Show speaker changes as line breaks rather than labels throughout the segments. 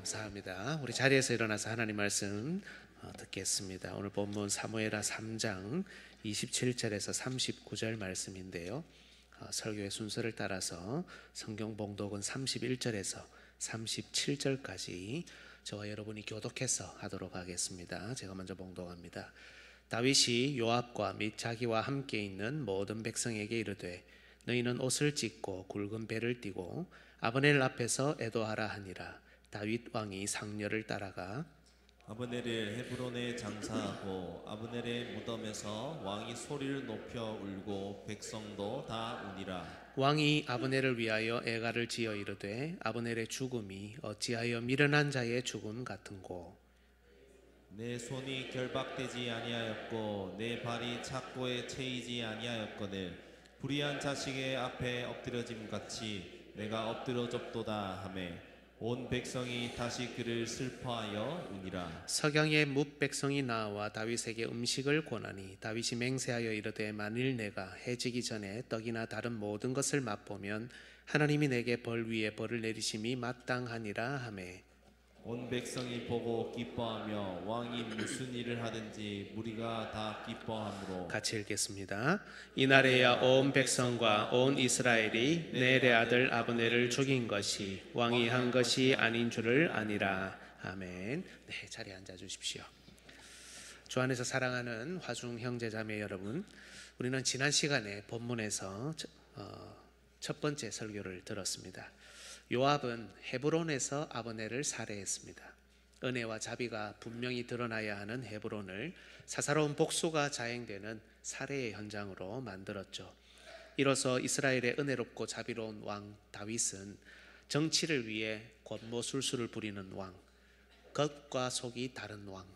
감사합니다. 우리 자리에서 일어나서 하나님 말씀 듣겠습니다. 오늘 본문 사무엘하 3장 27절에서 39절 말씀인데요. 설교의 순서를 따라서 성경 봉독은 31절에서 37절까지 저와 여러분이 교독해서 하도록 하겠습니다. 제가 먼저 봉독합니다. 다윗이 요압과 및 자기와 함께 있는 모든 백성에게 이르되 너희는 옷을 찢고 굵은 배를 띠고 아브넬 앞에서 애도하라 하니라. 다윗 왕이 상녀를 따라가
아브넬을 헤브론에 장사하고 아브넬의 무덤에서 왕이 소리를 높여 울고 백성도 다 우니라.
왕이 아브넬을 위하여 애가를 지어 이르되 아브넬의 죽음이 어찌하여 미련한 자의 죽음 같은고.
내 손이 결박되지 아니하였고 내 발이 착고에 채이지 아니하였거늘 불의한 자식의 앞에 엎드려짐 같이 내가 엎드려졌도다 하매 온 백성이 다시 그를 슬퍼하여 우니라.
석양에 뭇 백성이 나와 다윗에게 음식을 권하니 다윗이 맹세하여 이르되 만일 내가 해지기 전에 떡이나 다른 모든 것을 맛보면 하나님이 내게 벌 위에 벌을 내리심이 마땅하니라 하매
온 백성이 보고 기뻐하며 왕이 무슨 일을 하든지 무리가 다 기뻐하므로.
같이 읽겠습니다. 이날에야 온 백성과 온 이스라엘이 넬의 아들 아브넬을 죽인 것이 왕이 한 것이 아닌 줄을 아니라. 아멘. 네, 자리에 앉아 주십시오. 주 안에서 사랑하는 화중 형제 자매 여러분, 우리는 지난 시간에 본문에서 첫 번째 설교를 들었습니다. 요압은 헤브론에서 아브넬을 살해했습니다. 은혜와 자비가 분명히 드러나야 하는 헤브론을 사사로운 복수가 자행되는 살해의 현장으로 만들었죠. 이로써 이스라엘의 은혜롭고 자비로운 왕 다윗은 정치를 위해 권모술수를 부리는 왕, 겉과 속이 다른 왕,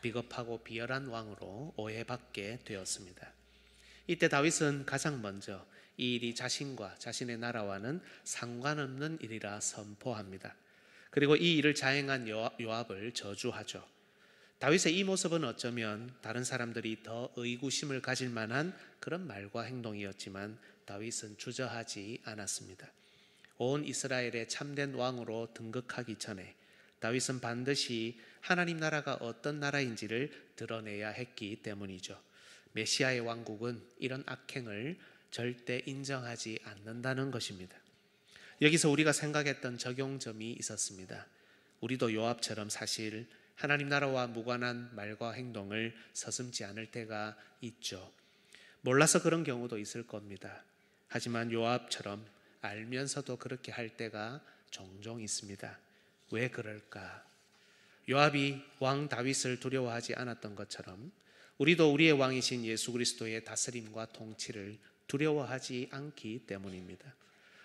비겁하고 비열한 왕으로 오해받게 되었습니다. 이때 다윗은 가장 먼저 이 일이 자신과 자신의 나라와는 상관없는 일이라 선포합니다. 그리고 이 일을 자행한 요압을 저주하죠. 다윗의 이 모습은 어쩌면 다른 사람들이 더 의구심을 가질 만한 그런 말과 행동이었지만 다윗은 주저하지 않았습니다. 온 이스라엘의 참된 왕으로 등극하기 전에 다윗은 반드시 하나님 나라가 어떤 나라인지를 드러내야 했기 때문이죠. 메시아의 왕국은 이런 악행을 절대 인정하지 않는다는 것입니다. 여기서 우리가 생각했던 적용점이 있었습니다. 우리도 요압처럼 사실 하나님 나라와 무관한 말과 행동을 서슴지 않을 때가 있죠. 몰라서 그런 경우도 있을 겁니다. 하지만 요압처럼 알면서도 그렇게 할 때가 종종 있습니다. 왜 그럴까? 요압이 왕 다윗을 두려워하지 않았던 것처럼 우리도 우리의 왕이신 예수 그리스도의 다스림과 통치를 두려워하지 않기 때문입니다.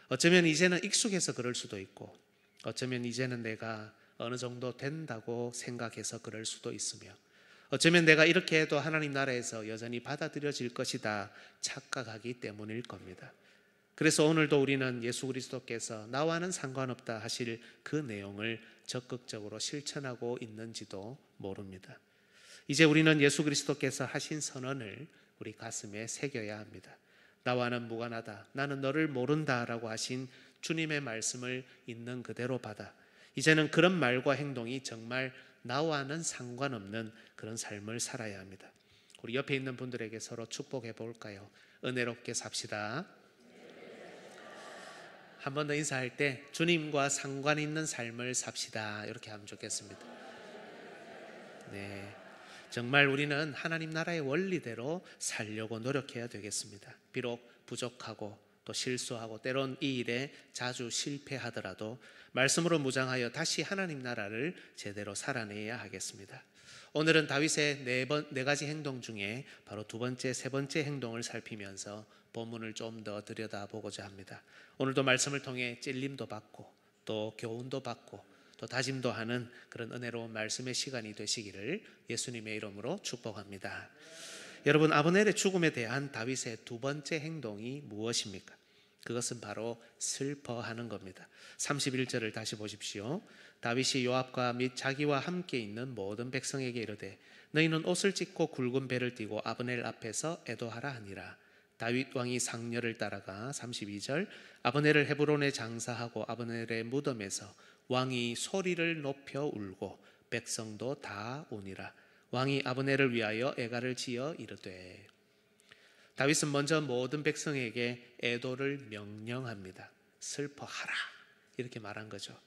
어쩌면 이제는 익숙해서 그럴 수도 있고 어쩌면 이제는 내가 어느 정도 된다고 생각해서 그럴 수도 있으며 어쩌면 내가 이렇게 해도 하나님 나라에서 여전히 받아들여질 것이다 착각하기 때문일 겁니다. 그래서 오늘도 우리는 예수 그리스도께서 나와는 상관없다 하실 그 내용을 적극적으로 실천하고 있는지도 모릅니다. 이제 우리는 예수 그리스도께서 하신 선언을 우리 가슴에 새겨야 합니다. 나와는 무관하다, 나는 너를 모른다 라고 하신 주님의 말씀을 있는 그대로 받아 이제는 그런 말과 행동이 정말 나와는 상관없는 그런 삶을 살아야 합니다. 우리 옆에 있는 분들에게 서로 축복해 볼까요? 은혜롭게 삽시다. 한 번 더 인사할 때 주님과 상관 있는 삶을 삽시다 이렇게 하면 좋겠습니다. 네, 정말 우리는 하나님 나라의 원리대로 살려고 노력해야 되겠습니다. 비록 부족하고 또 실수하고 때론 이 일에 자주 실패하더라도 말씀으로 무장하여 다시 하나님 나라를 제대로 살아내야 하겠습니다. 오늘은 다윗의 네 가지 행동 중에 바로 두 번째, 세 번째 행동을 살피면서 본문을 좀 더 들여다보고자 합니다. 오늘도 말씀을 통해 찔림도 받고 또 교훈도 받고 또 다짐도 하는 그런 은혜로운 말씀의 시간이 되시기를 예수님의 이름으로 축복합니다. 여러분, 아브넬의 죽음에 대한 다윗의 두 번째 행동이 무엇입니까? 그것은 바로 슬퍼하는 겁니다. 31절을 다시 보십시오. 다윗이 요압과 및 자기와 함께 있는 모든 백성에게 이르되 너희는 옷을 찢고 굵은 배를 띠고 아브넬 앞에서 애도하라 하니라. 다윗 왕이 상녀를 따라가 32절 아브넬을 헤브론에 장사하고 아브넬의 무덤에서 왕이 소리를 높여 울고 백성도 다 우니라. 왕이 아브넬을 위하여 애가를 지어 이르되. 다윗은 먼저 모든 백성에게 애도를 명령합니다. 슬퍼하라 이렇게 말한 거죠.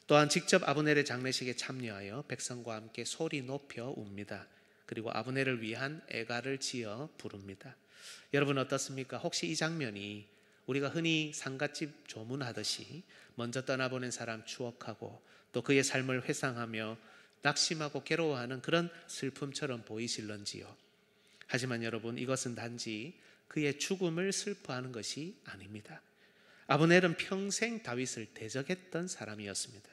또한 직접 아브넬의 장례식에 참여하여 백성과 함께 소리 높여 웁니다. 그리고 아브넬을 위한 애가를 지어 부릅니다. 여러분 어떻습니까? 혹시 이 장면이 우리가 흔히 상갓집 조문하듯이 먼저 떠나보낸 사람 추억하고 또 그의 삶을 회상하며 낙심하고 괴로워하는 그런 슬픔처럼 보이실런지요? 하지만 여러분, 이것은 단지 그의 죽음을 슬퍼하는 것이 아닙니다. 아브넬은 평생 다윗을 대적했던 사람이었습니다.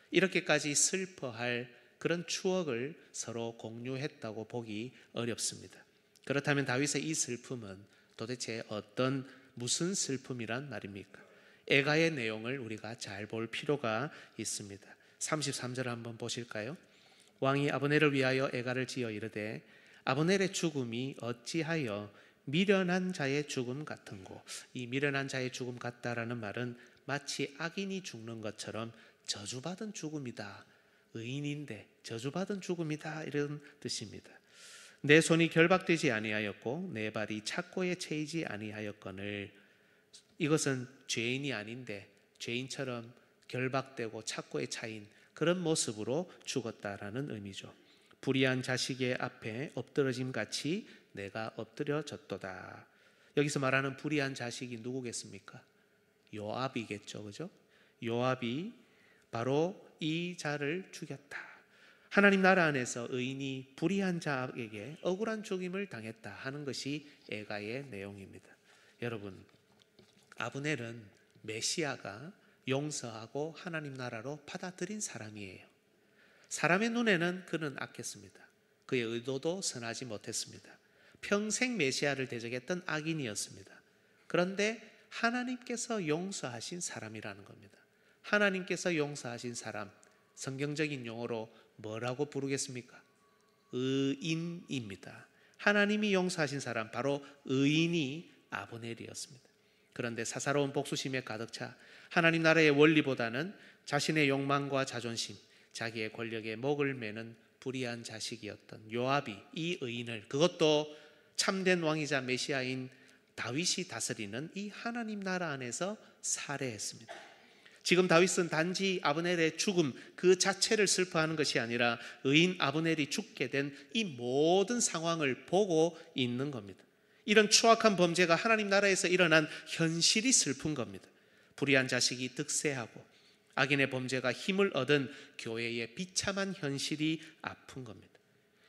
이렇게까지 슬퍼할 그런 추억을 서로 공유했다고 보기 어렵습니다. 그렇다면 다윗의 이 슬픔은 도대체 무슨 슬픔이란 말입니까? 애가의 내용을 우리가 잘 볼 필요가 있습니다. 33절 한번 보실까요? 왕이 아브넬을 위하여 애가를 지어 이르되 아브넬의 죽음이 어찌하여 미련한 자의 죽음 같은고. 이 미련한 자의 죽음 같다라는 말은 마치 악인이 죽는 것처럼 저주받은 죽음이다, 의인인데 저주받은 죽음이다, 이런 뜻입니다. 내 손이 결박되지 아니하였고 내 발이 착고에 채이지 아니하였거늘. 이것은 죄인이 아닌데 죄인처럼 결박되고 착고에 차인 그런 모습으로 죽었다라는 의미죠. 불의한 자식의 앞에 엎드러짐 같이 내가 엎드려졌도다. 여기서 말하는 불의한 자식이 누구겠습니까? 요압이겠죠, 그죠? 요압이 바로 이 자를 죽였다. 하나님 나라 안에서 의인이 불의한 자에게 억울한 죽임을 당했다 하는 것이 애가의 내용입니다. 여러분, 아브넬은 메시아가 용서하고 하나님 나라로 받아들인 사람이에요. 사람의 눈에는 그는 악했습니다. 그의 의도도 선하지 못했습니다. 평생 메시아를 대적했던 악인이었습니다. 그런데 하나님께서 용서하신 사람이라는 겁니다. 하나님께서 용서하신 사람, 성경적인 용어로 뭐라고 부르겠습니까? 의인입니다. 하나님이 용서하신 사람, 바로 의인이 아브넬이었습니다. 그런데 사사로운 복수심에 가득 차 하나님 나라의 원리보다는 자신의 욕망과 자존심, 자기의 권력에 목을 매는 불의한 자식이었던 요압이 이 의인을, 그것도 참된 왕이자 메시아인 다윗이 다스리는 이 하나님 나라 안에서 살해했습니다. 지금 다윗은 단지 아브넬의 죽음 그 자체를 슬퍼하는 것이 아니라 의인 아브넬이 죽게 된 이 모든 상황을 보고 있는 겁니다. 이런 추악한 범죄가 하나님 나라에서 일어난 현실이 슬픈 겁니다. 불의한 자식이 득세하고 악인의 범죄가 힘을 얻은 교회의 비참한 현실이 아픈 겁니다.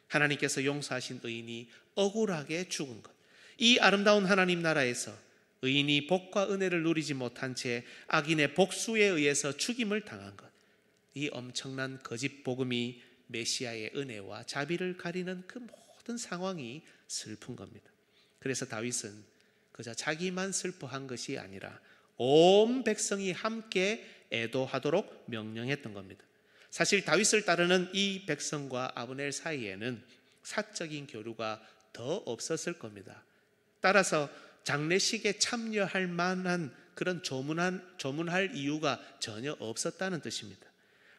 하나님께서 용서하신 의인이 억울하게 죽은 것, 이 아름다운 하나님 나라에서 의인이 복과 은혜를 누리지 못한 채 악인의 복수에 의해서 죽임을 당한 것, 이 엄청난 거짓 복음이 메시아의 은혜와 자비를 가리는 그 모든 상황이 슬픈 겁니다. 그래서 다윗은 그저 자기만 슬퍼한 것이 아니라 온 백성이 함께 애도하도록 명령했던 겁니다. 사실 다윗을 따르는 이 백성과 아브넬 사이에는 사적인 교류가 더 없었을 겁니다. 따라서 장례식에 참여할 만한 그런 조문할 이유가 전혀 없었다는 뜻입니다.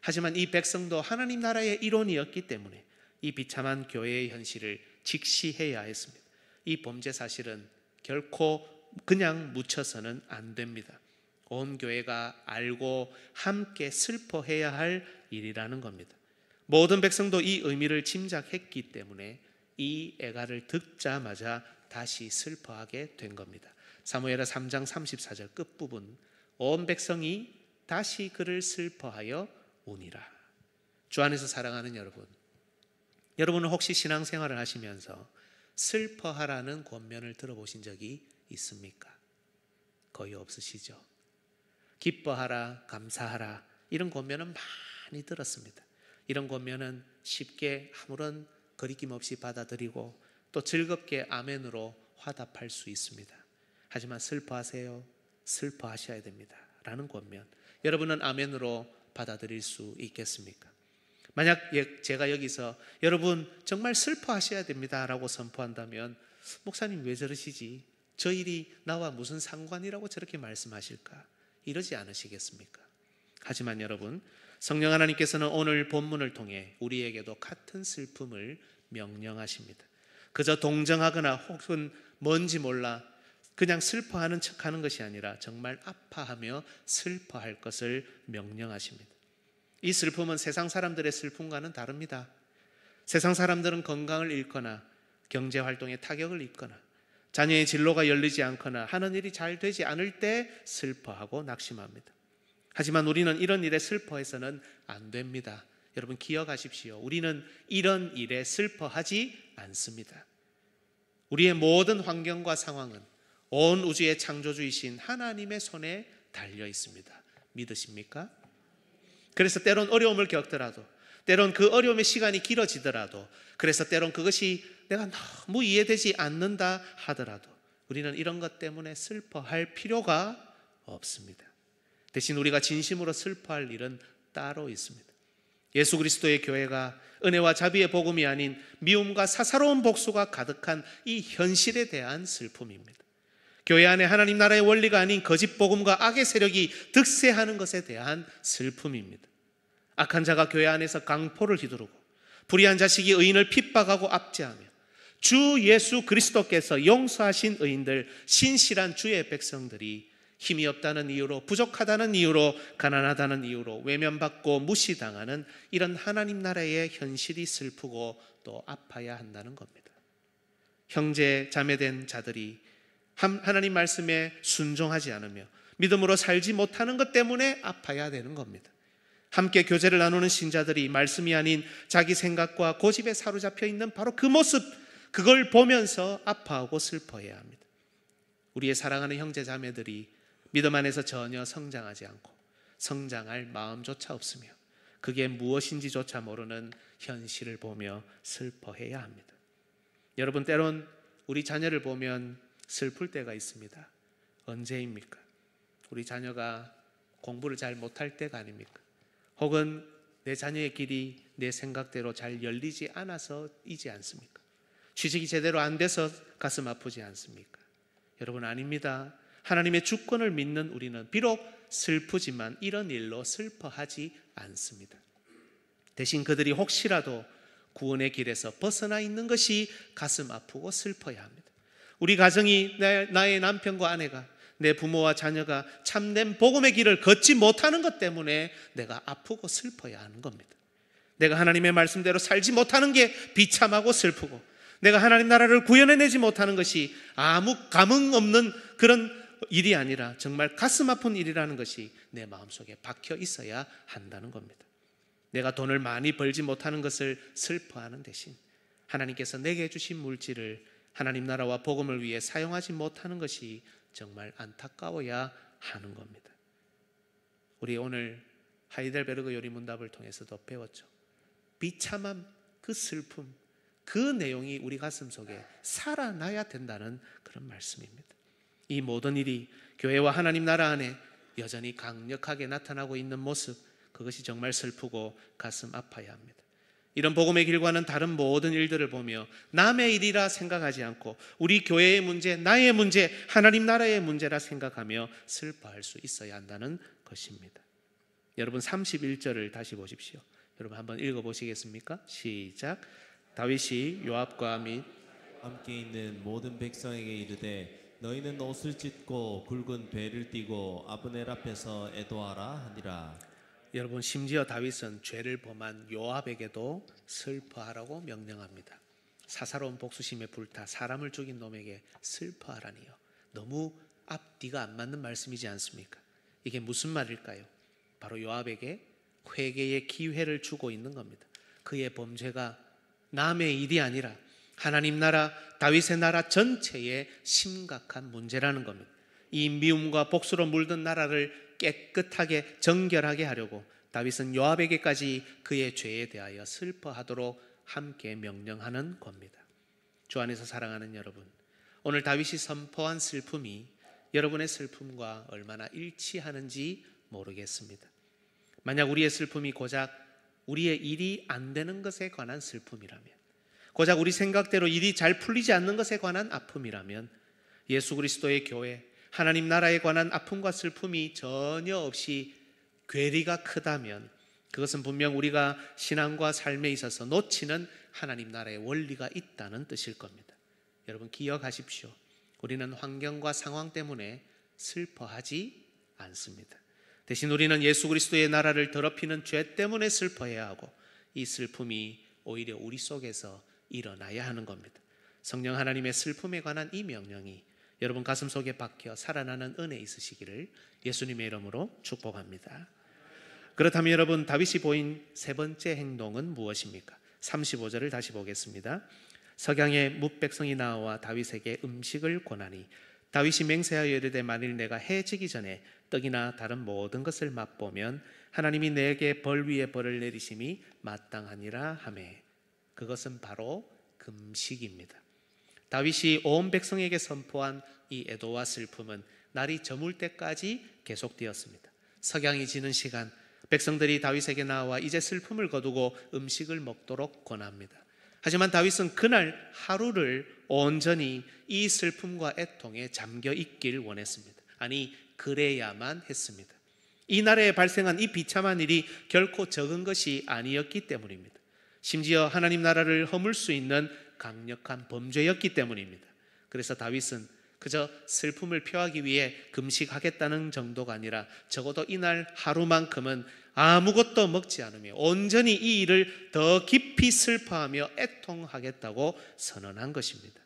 하지만 이 백성도 하나님 나라의 일원이었기 때문에 이 비참한 교회의 현실을 직시해야 했습니다. 이 범죄 사실은 결코 그냥 묻혀서는 안 됩니다. 온 교회가 알고 함께 슬퍼해야 할 일이라는 겁니다. 모든 백성도 이 의미를 짐작했기 때문에 이 애가를 듣자마자 다시 슬퍼하게 된 겁니다. 사무엘하 3장 34절 끝부분, 온 백성이 다시 그를 슬퍼하여 우니라. 주 안에서 사랑하는 여러분, 여러분은 혹시 신앙생활을 하시면서 슬퍼하라는 권면을 들어보신 적이 있습니까? 거의 없으시죠? 기뻐하라, 감사하라, 이런 권면은 많이 들었습니다. 이런 권면은 쉽게 아무런 거리낌 없이 받아들이고 또 즐겁게 아멘으로 화답할 수 있습니다. 하지만 슬퍼하세요, 슬퍼하셔야 됩니다 라는 권면, 여러분은 아멘으로 받아들일 수 있겠습니까? 만약 제가 여기서 여러분 정말 슬퍼하셔야 됩니다 라고 선포한다면, 목사님 왜 저러시지? 저 일이 나와 무슨 상관이라고 저렇게 말씀하실까? 이러지 않으시겠습니까? 하지만 여러분, 성령 하나님께서는 오늘 본문을 통해 우리에게도 같은 슬픔을 명령하십니다. 그저 동정하거나 혹은 뭔지 몰라 그냥 슬퍼하는 척하는 것이 아니라 정말 아파하며 슬퍼할 것을 명령하십니다. 이 슬픔은 세상 사람들의 슬픔과는 다릅니다. 세상 사람들은 건강을 잃거나 경제활동에 타격을 입거나 자녀의 진로가 열리지 않거나 하는 일이 잘 되지 않을 때 슬퍼하고 낙심합니다. 하지만 우리는 이런 일에 슬퍼해서는 안 됩니다. 여러분 기억하십시오. 우리는 이런 일에 슬퍼하지 않습니다. 우리의 모든 환경과 상황은 온 우주의 창조주이신 하나님의 손에 달려 있습니다. 믿으십니까? 그래서 때론 어려움을 겪더라도, 때론 그 어려움의 시간이 길어지더라도, 그래서 때론 그것이 내가 너무 이해되지 않는다 하더라도 우리는 이런 것 때문에 슬퍼할 필요가 없습니다. 대신 우리가 진심으로 슬퍼할 일은 따로 있습니다. 예수 그리스도의 교회가 은혜와 자비의 복음이 아닌 미움과 사사로운 복수가 가득한 이 현실에 대한 슬픔입니다. 교회 안에 하나님 나라의 원리가 아닌 거짓 복음과 악의 세력이 득세하는 것에 대한 슬픔입니다. 악한 자가 교회 안에서 강포를 휘두르고 불의한 자식이 의인을 핍박하고 압제하며 주 예수 그리스도께서 용서하신 의인들, 신실한 주의 백성들이 힘이 없다는 이유로, 부족하다는 이유로, 가난하다는 이유로 외면받고 무시당하는 이런 하나님 나라의 현실이 슬프고 또 아파야 한다는 겁니다. 형제 자매된 자들이 하나님 말씀에 순종하지 않으며 믿음으로 살지 못하는 것 때문에 아파야 되는 겁니다. 함께 교제를 나누는 신자들이 말씀이 아닌 자기 생각과 고집에 사로잡혀 있는 바로 그 모습, 그걸 보면서 아파하고 슬퍼해야 합니다. 우리의 사랑하는 형제 자매들이 믿음 안에서 전혀 성장하지 않고 성장할 마음조차 없으며 그게 무엇인지조차 모르는 현실을 보며 슬퍼해야 합니다. 여러분, 때론 우리 자녀를 보면 슬플 때가 있습니다. 언제입니까? 우리 자녀가 공부를 잘 못할 때가 아닙니까? 혹은 내 자녀의 길이 내 생각대로 잘 열리지 않아서이지 않습니까? 취직이 제대로 안 돼서 가슴 아프지 않습니까? 여러분, 아닙니다. 하나님의 주권을 믿는 우리는 비록 슬프지만 이런 일로 슬퍼하지 않습니다. 대신 그들이 혹시라도 구원의 길에서 벗어나 있는 것이 가슴 아프고 슬퍼야 합니다. 우리 가정이, 나의 남편과 아내가, 내 부모와 자녀가 참된 복음의 길을 걷지 못하는 것 때문에 내가 아프고 슬퍼야 하는 겁니다. 내가 하나님의 말씀대로 살지 못하는 게 비참하고 슬프고, 내가 하나님 나라를 구현해내지 못하는 것이 아무 감흥 없는 그런 일이 아니라 정말 가슴 아픈 일이라는 것이 내 마음속에 박혀 있어야 한다는 겁니다. 내가 돈을 많이 벌지 못하는 것을 슬퍼하는 대신 하나님께서 내게 주신 물질을 하나님 나라와 복음을 위해 사용하지 못하는 것이 정말 안타까워야 하는 겁니다. 우리 오늘 하이델베르그 요리문답을 통해서도 배웠죠. 비참함, 그 슬픔, 그 내용이 우리 가슴 속에 살아나야 된다는 그런 말씀입니다. 이 모든 일이 교회와 하나님 나라 안에 여전히 강력하게 나타나고 있는 모습, 그것이 정말 슬프고 가슴 아파야 합니다. 이런 복음의 길과는 다른 모든 일들을 보며 남의 일이라 생각하지 않고 우리 교회의 문제, 나의 문제, 하나님 나라의 문제라 생각하며 슬퍼할 수 있어야 한다는 것입니다. 여러분, 31절을 다시 보십시오. 여러분 한번 읽어보시겠습니까? 시작. 다윗이 요압과 및
함께 있는 모든 백성에게 이르되 너희는 옷을 찢고 굵은 배를 띠고 아브넬 앞에서 애도하라 하니라.
여러분, 심지어 다윗은 죄를 범한 요압에게도 슬퍼하라고 명령합니다. 사사로운 복수심에 불타 사람을 죽인 놈에게 슬퍼하라니요. 너무 앞뒤가 안 맞는 말씀이지 않습니까? 이게 무슨 말일까요? 바로 요압에게 회개의 기회를 주고 있는 겁니다. 그의 범죄가 남의 일이 아니라 하나님 나라, 다윗의 나라 전체의 심각한 문제라는 겁니다. 이 미움과 복수로 물든 나라를 깨끗하게 정결하게 하려고 다윗은 요압에게까지 그의 죄에 대하여 슬퍼하도록 함께 명령하는 겁니다. 주 안에서 사랑하는 여러분, 오늘 다윗이 선포한 슬픔이 여러분의 슬픔과 얼마나 일치하는지 모르겠습니다. 만약 우리의 슬픔이 고작 우리의 일이 안 되는 것에 관한 슬픔이라면, 고작 우리 생각대로 일이 잘 풀리지 않는 것에 관한 아픔이라면, 예수 그리스도의 교회, 하나님 나라에 관한 아픔과 슬픔이 전혀 없이 괴리가 크다면 그것은 분명 우리가 신앙과 삶에 있어서 놓치는 하나님 나라의 원리가 있다는 뜻일 겁니다. 여러분 기억하십시오. 우리는 환경과 상황 때문에 슬퍼하지 않습니다. 대신 우리는 예수 그리스도의 나라를 더럽히는 죄 때문에 슬퍼해야 하고 이 슬픔이 오히려 우리 속에서 일어나야 하는 겁니다. 성령 하나님의 슬픔에 관한 이 명령이 여러분 가슴 속에 박혀 살아나는 은혜 있으시기를 예수님의 이름으로 축복합니다. 그렇다면 여러분 다윗이 보인 세 번째 행동은 무엇입니까? 35절을 다시 보겠습니다. 석양에 뭇백성이 나와 다윗에게 음식을 권하니 다윗이 맹세하여 이르되 만일 내가 해 지기 전에 떡이나 다른 모든 것을 맛보면 하나님이 내게 벌 위에 벌을 내리심이 마땅하니라 하매 그것은 바로 금식입니다. 다윗이 온 백성에게 선포한 이 애도와 슬픔은 날이 저물 때까지 계속되었습니다. 석양이 지는 시간 백성들이 다윗에게 나와 이제 슬픔을 거두고 음식을 먹도록 권합니다. 하지만 다윗은 그날 하루를 온전히 이 슬픔과 애통에 잠겨 있길 원했습니다. 아니 그래야만 했습니다. 이 나라에 발생한 이 비참한 일이 결코 적은 것이 아니었기 때문입니다. 심지어 하나님 나라를 허물 수 있는 강력한 범죄였기 때문입니다. 그래서 다윗은 그저 슬픔을 표하기 위해 금식하겠다는 정도가 아니라 적어도 이날 하루만큼은 아무것도 먹지 않으며 온전히 이 일을 더 깊이 슬퍼하며 애통하겠다고 선언한 것입니다.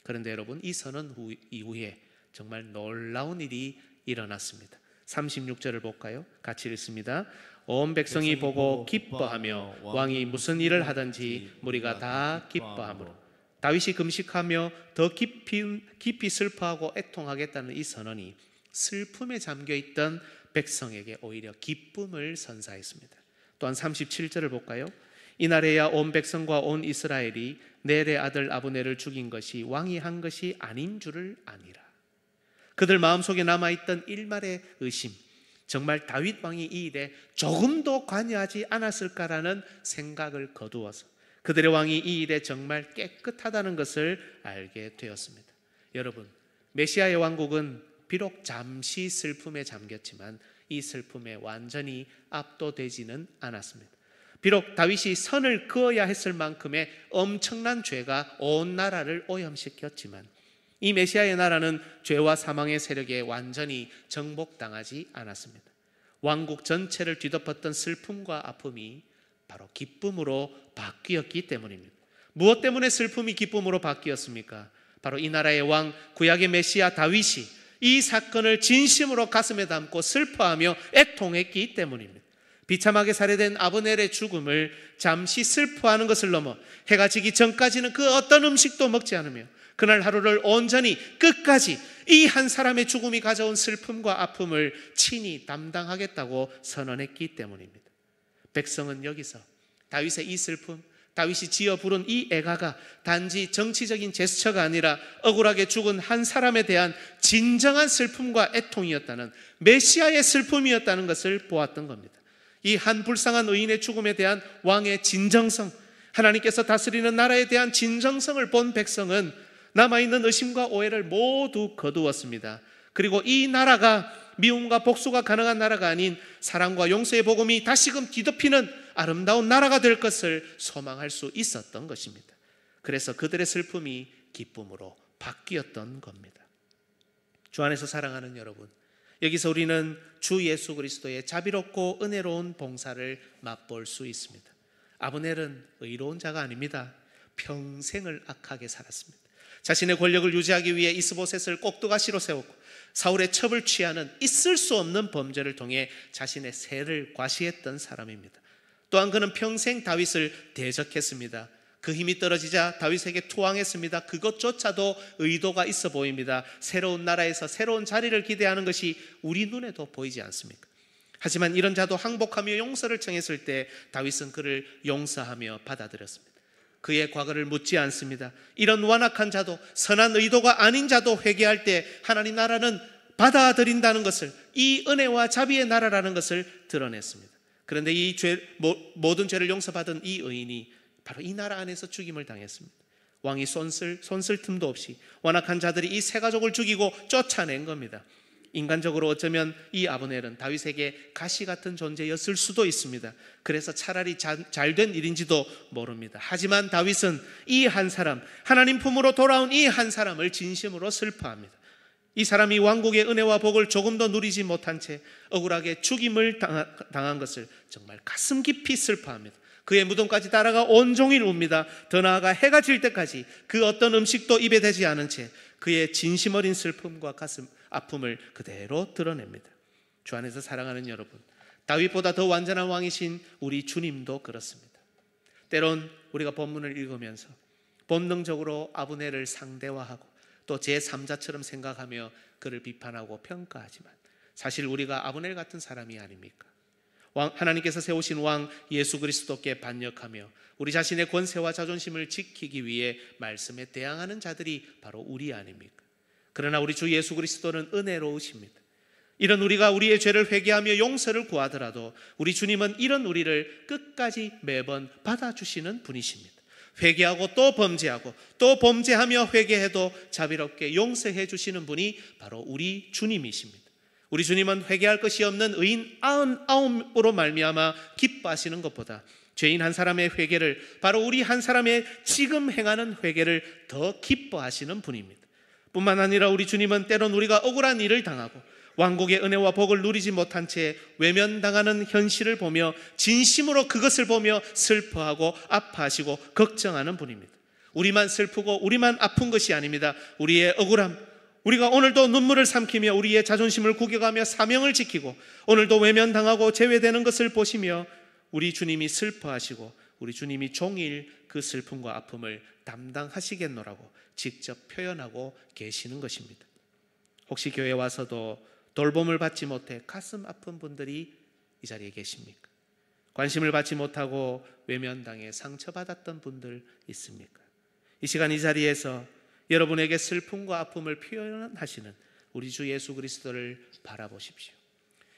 그런데 여러분 이 선언 이후에 정말 놀라운 일이 일어났습니다. 36절을 볼까요? 같이 읽습니다. 온 백성이 보고 기뻐하며 왕이 무슨 일을 하든지 무리가 다 기뻐하므로 다윗이 금식하며 더 깊이 슬퍼하고 애통하겠다는 이 선언이 슬픔에 잠겨있던 백성에게 오히려 기쁨을 선사했습니다. 또한 37절을 볼까요? 이날에야 온 백성과 온 이스라엘이 넬의 아들 아브넬을 죽인 것이 왕이 한 것이 아닌 줄을 아니라. 그들 마음속에 남아있던 일말의 의심, 정말 다윗 왕이 이 일에 조금도 관여하지 않았을까라는 생각을 거두어서 그들의 왕이 이 일에 정말 깨끗하다는 것을 알게 되었습니다. 여러분, 메시아의 왕국은 비록 잠시 슬픔에 잠겼지만 이 슬픔에 완전히 압도되지는 않았습니다. 비록 다윗이 선을 그어야 했을 만큼의 엄청난 죄가 온 나라를 오염시켰지만 이 메시아의 나라는 죄와 사망의 세력에 완전히 정복당하지 않았습니다. 왕국 전체를 뒤덮었던 슬픔과 아픔이 바로 기쁨으로 바뀌었기 때문입니다. 무엇 때문에 슬픔이 기쁨으로 바뀌었습니까? 바로 이 나라의 왕 구약의 메시아 다윗이 이 사건을 진심으로 가슴에 담고 슬퍼하며 애통했기 때문입니다. 비참하게 살해된 아브넬의 죽음을 잠시 슬퍼하는 것을 넘어 해가 지기 전까지는 그 어떤 음식도 먹지 않으며 그날 하루를 온전히 끝까지 이 한 사람의 죽음이 가져온 슬픔과 아픔을 친히 담당하겠다고 선언했기 때문입니다. 백성은 여기서 다윗의 이 슬픔, 다윗이 지어 부른 이 애가가 단지 정치적인 제스처가 아니라 억울하게 죽은 한 사람에 대한 진정한 슬픔과 애통이었다는, 메시아의 슬픔이었다는 것을 보았던 겁니다. 이 한 불쌍한 의인의 죽음에 대한 왕의 진정성, 하나님께서 다스리는 나라에 대한 진정성을 본 백성은 남아있는 의심과 오해를 모두 거두었습니다. 그리고 이 나라가 미움과 복수가 가능한 나라가 아닌 사랑과 용서의 복음이 다시금 뒤덮이는 아름다운 나라가 될 것을 소망할 수 있었던 것입니다. 그래서 그들의 슬픔이 기쁨으로 바뀌었던 겁니다. 주 안에서 사랑하는 여러분, 여기서 우리는 주 예수 그리스도의 자비롭고 은혜로운 봉사를 맛볼 수 있습니다. 아브넬은 의로운 자가 아닙니다. 평생을 악하게 살았습니다. 자신의 권력을 유지하기 위해 이스보셋을 꼭두가시로 세웠고 사울의 첩을 취하는 있을 수 없는 범죄를 통해 자신의 세를 과시했던 사람입니다. 또한 그는 평생 다윗을 대적했습니다. 그 힘이 떨어지자 다윗에게 투항했습니다. 그것조차도 의도가 있어 보입니다. 새로운 나라에서 새로운 자리를 기대하는 것이 우리 눈에도 보이지 않습니까? 하지만 이런 자도 항복하며 용서를 청했을 때 다윗은 그를 용서하며 받아들였습니다. 그의 과거를 묻지 않습니다. 이런 완악한 자도, 선한 의도가 아닌 자도 회개할 때 하나님 나라는 받아들인다는 것을, 이 은혜와 자비의 나라라는 것을 드러냈습니다. 그런데 이 모든 죄를 용서받은 이 의인이 바로 이 나라 안에서 죽임을 당했습니다. 왕이 손쓸 틈도 없이 완악한 자들이 이 세 가족을 죽이고 쫓아낸 겁니다. 인간적으로 어쩌면 이 아브넬은 다윗에게 가시 같은 존재였을 수도 있습니다. 그래서 차라리 잘된 일인지도 모릅니다. 하지만 다윗은 이 한 사람, 하나님 품으로 돌아온 이 한 사람을 진심으로 슬퍼합니다. 이 사람이 왕국의 은혜와 복을 조금 더 누리지 못한 채 억울하게 죽임을 당한 것을 정말 가슴 깊이 슬퍼합니다. 그의 무덤까지 따라가 온종일 웁니다. 더 나아가 해가 질 때까지 그 어떤 음식도 입에 대지 않은 채 그의 진심 어린 슬픔과 가슴 아픔을 그대로 드러냅니다. 주 안에서 사랑하는 여러분, 다윗보다 더 완전한 왕이신 우리 주님도 그렇습니다. 때론 우리가 본문을 읽으면서 본능적으로 아브넬을 상대화하고 또 제3자처럼 생각하며 그를 비판하고 평가하지만 사실 우리가 아브넬 같은 사람이 아닙니까? 하나님께서 세우신 왕 예수 그리스도께 반역하며 우리 자신의 권세와 자존심을 지키기 위해 말씀에 대항하는 자들이 바로 우리 아닙니까? 그러나 우리 주 예수 그리스도는 은혜로우십니다. 이런 우리가 우리의 죄를 회개하며 용서를 구하더라도 우리 주님은 이런 우리를 끝까지 매번 받아주시는 분이십니다. 회개하고 또 범죄하고 또 범죄하며 회개해도 자비롭게 용서해 주시는 분이 바로 우리 주님이십니다. 우리 주님은 회개할 것이 없는 의인 99으로 말미암아 기뻐하시는 것보다 죄인 한 사람의 회개를, 바로 우리 한 사람의 지금 행하는 회개를 더 기뻐하시는 분입니다. 뿐만 아니라 우리 주님은 때론 우리가 억울한 일을 당하고 왕국의 은혜와 복을 누리지 못한 채 외면당하는 현실을 보며 진심으로 그것을 보며 슬퍼하고 아파하시고 걱정하는 분입니다. 우리만 슬프고 우리만 아픈 것이 아닙니다. 우리의 억울함, 우리가 오늘도 눈물을 삼키며 우리의 자존심을 구겨가며 사명을 지키고 오늘도 외면당하고 제외되는 것을 보시며 우리 주님이 슬퍼하시고 우리 주님이 종일 그 슬픔과 아픔을 담당하시겠노라고 직접 표현하고 계시는 것입니다. 혹시 교회에 와서도 돌봄을 받지 못해 가슴 아픈 분들이 이 자리에 계십니까? 관심을 받지 못하고 외면당해 상처받았던 분들 있습니까? 이 시간 이 자리에서 여러분에게 슬픔과 아픔을 표현하시는 우리 주 예수 그리스도를 바라보십시오.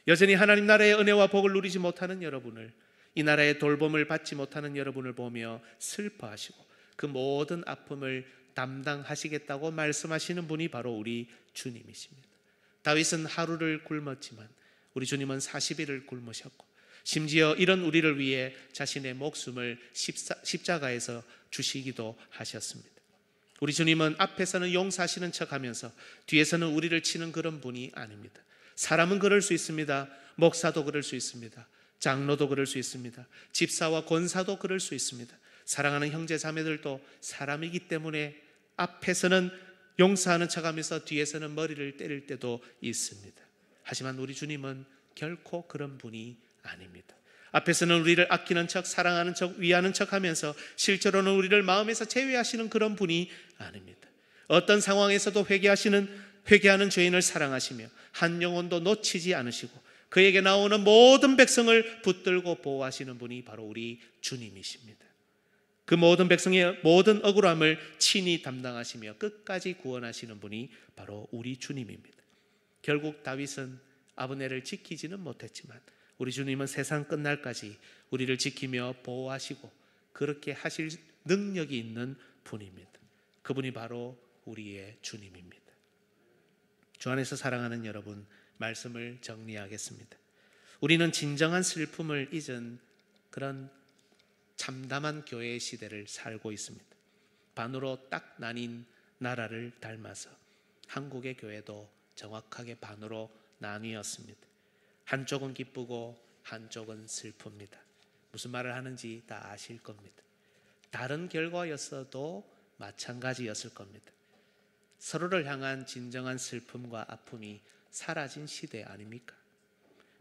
여전히 하나님 나라의 은혜와 복을 누리지 못하는 여러분을, 이 나라의 돌봄을 받지 못하는 여러분을 보며 슬퍼하시고 그 모든 아픔을 담당하시겠다고 말씀하시는 분이 바로 우리 주님이십니다. 다윗은 하루를 굶었지만 우리 주님은 40일을 굶으셨고 심지어 이런 우리를 위해 자신의 목숨을 십자가에서 주시기도 하셨습니다. 우리 주님은 앞에서는 용서하시는 척하면서 뒤에서는 우리를 치는 그런 분이 아닙니다. 사람은 그럴 수 있습니다. 목사도 그럴 수 있습니다. 장로도 그럴 수 있습니다. 집사와 권사도 그럴 수 있습니다. 사랑하는 형제 자매들도 사람이기 때문에 앞에서는 용서하는 척하면서 뒤에서는 머리를 때릴 때도 있습니다. 하지만 우리 주님은 결코 그런 분이 아닙니다. 앞에서는 우리를 아끼는 척, 사랑하는 척, 위하는 척하면서 실제로는 우리를 마음에서 제외하시는 그런 분이 아닙니다. 어떤 상황에서도 회개하는 죄인을 사랑하시며 한 영혼도 놓치지 않으시고 그에게 나오는 모든 백성을 붙들고 보호하시는 분이 바로 우리 주님이십니다. 그 모든 백성의 모든 억울함을 친히 담당하시며 끝까지 구원하시는 분이 바로 우리 주님입니다. 결국 다윗은 아브넬을 지키지는 못했지만 우리 주님은 세상 끝날까지 우리를 지키며 보호하시고 그렇게 하실 능력이 있는 분입니다. 그분이 바로 우리의 주님입니다. 주 안에서 사랑하는 여러분, 말씀을 정리하겠습니다. 우리는 진정한 슬픔을 잊은 그런 참담한 교회의 시대를 살고 있습니다. 반으로 딱 나뉜 나라를 닮아서 한국의 교회도 정확하게 반으로 나뉘었습니다. 한쪽은 기쁘고 한쪽은 슬픕니다. 무슨 말을 하는지 다 아실 겁니다. 다른 결과였어도 마찬가지였을 겁니다. 서로를 향한 진정한 슬픔과 아픔이 사라진 시대 아닙니까?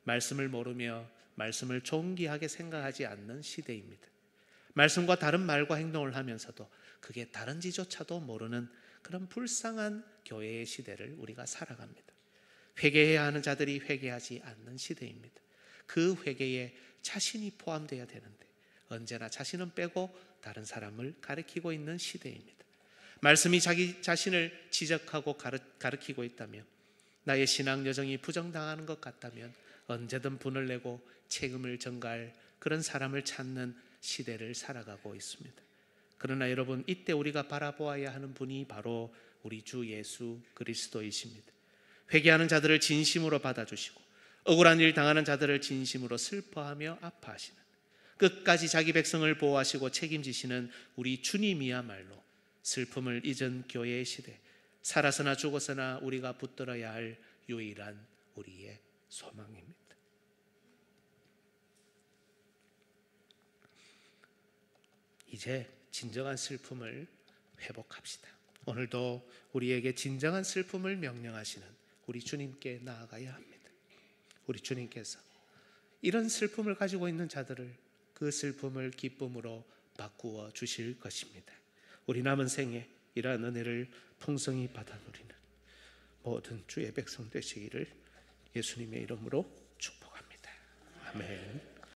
말씀을 모르며 말씀을 존귀하게 생각하지 않는 시대입니다. 말씀과 다른 말과 행동을 하면서도 그게 다른지조차도 모르는 그런 불쌍한 교회의 시대를 우리가 살아갑니다. 회개해야 하는 자들이 회개하지 않는 시대입니다. 그 회개에 자신이 포함되어야 되는데 언제나 자신은 빼고 다른 사람을 가리키고 있는 시대입니다. 말씀이 자기 자신을 지적하고 가리키고 있다면, 나의 신앙 여정이 부정당하는 것 같다면 언제든 분을 내고 책임을 전가할 그런 사람을 찾는 시대를 살아가고 있습니다. 그러나 여러분, 이때 우리가 바라보아야 하는 분이 바로 우리 주 예수 그리스도이십니다. 회개하는 자들을 진심으로 받아주시고 억울한 일 당하는 자들을 진심으로 슬퍼하며 아파하시는, 끝까지 자기 백성을 보호하시고 책임지시는 우리 주님이야말로 슬픔을 잊은 교회의 시대, 살아서나 죽어서나 우리가 붙들어야 할 유일한 우리의 소망입니다. 이제 진정한 슬픔을 회복합시다. 오늘도 우리에게 진정한 슬픔을 명령하시는 우리 주님께 나아가야 합니다. 우리 주님께서 이런 슬픔을 가지고 있는 자들을 그 슬픔을 기쁨으로 바꾸어 주실 것입니다. 우리 남은 생에 이러한 은혜를 풍성히 받아 누리는 모든 주의 백성 되시기를 예수님의 이름으로 축복합니다. 아멘.